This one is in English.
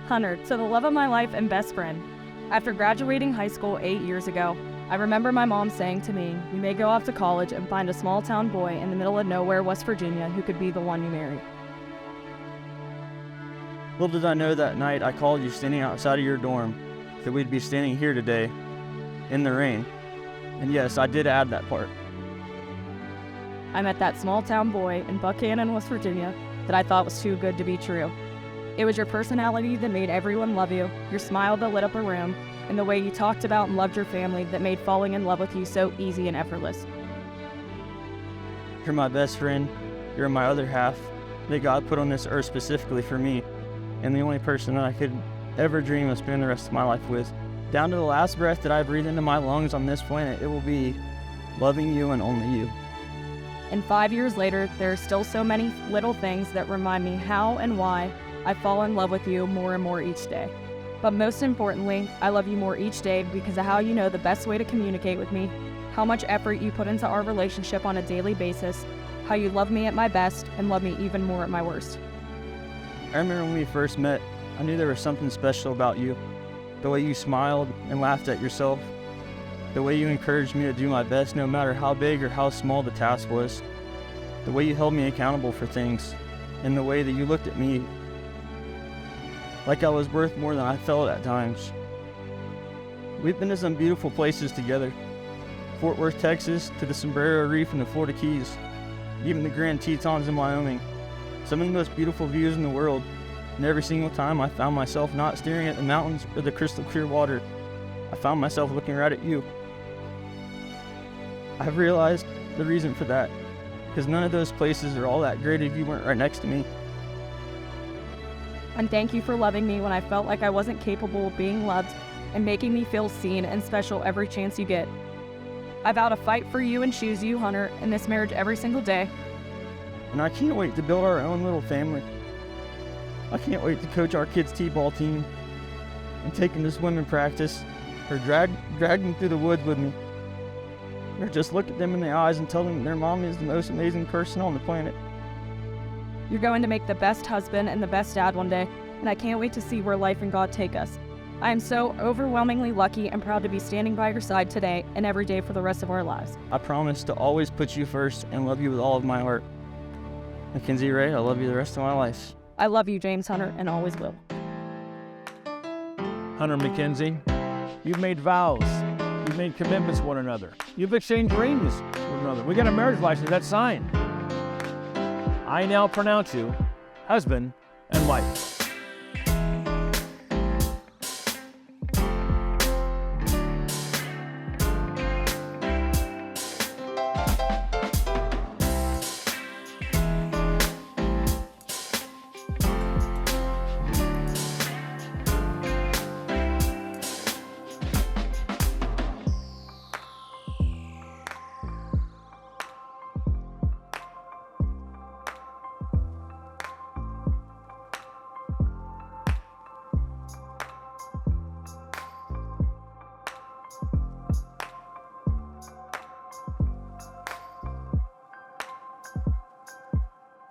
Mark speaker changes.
Speaker 1: Hunter, to the love of my life and best friend. After graduating high school 8 years ago, I remember my mom saying to me, "You may go off to college and find a small town boy in the middle of nowhere, West Virginia, who could be the one you marry."
Speaker 2: Little did I know that night I called you standing outside of your dorm that we'd be standing here today in the rain. And yes, I did add that part.
Speaker 1: I met that small town boy in Buchanan, West Virginia, that I thought was too good to be true. It was your personality that made everyone love you, your smile that lit up a room, and the way you talked about and loved your family that made falling in love with you so easy and effortless.
Speaker 2: You're my best friend. You're my other half that God put on this earth specifically for me, and the only person that I could ever dream of spending the rest of my life with. Down to the last breath that I breathe into my lungs on this planet, it will be loving you and only you.
Speaker 1: And 5 years later, there are still so many little things that remind me how and why I fall in love with you more and more each day. But most importantly, I love you more each day because of how you know the best way to communicate with me, how much effort you put into our relationship on a daily basis, how you love me at my best and love me even more at my worst.
Speaker 2: I remember when we first met, I knew there was something special about you. The way you smiled and laughed at yourself. The way you encouraged me to do my best no matter how big or how small the task was. The way you held me accountable for things. And the way that you looked at me like I was worth more than I felt at times. We've been to some beautiful places together. Fort Worth, Texas, to the Sombrero Reef and the Florida Keys. Even the Grand Tetons in Wyoming. Some of the most beautiful views in the world. And every single time I found myself not staring at the mountains or the crystal clear water. I found myself looking right at you. I've realized the reason for that, because none of those places are all that great if you weren't right next to me.
Speaker 1: And thank you for loving me when I felt like I wasn't capable of being loved and making me feel seen and special every chance you get. I vow to fight for you and choose you, Hunter, in this marriage every single day.
Speaker 2: And I can't wait to build our own little family. I can't wait to coach our kids' t-ball team and take them to swimming practice or drag them through the woods with me. Or just look at them in the eyes and tell them their mom is the most amazing person on the planet.
Speaker 1: You're going to make the best husband and the best dad one day, and I can't wait to see where life and God take us. I am so overwhelmingly lucky and proud to be standing by your side today and every day for the rest of our lives.
Speaker 2: I promise to always put you first and love you with all of my heart. Mackenzie Ray, I love you the rest of my life.
Speaker 1: I love you, James Hunter, and always will.
Speaker 3: Hunter Mackenzie, you've made vows. You've made commitments to one another. You've exchanged rings with one another. We got a marriage license that's signed. I now pronounce you husband and wife.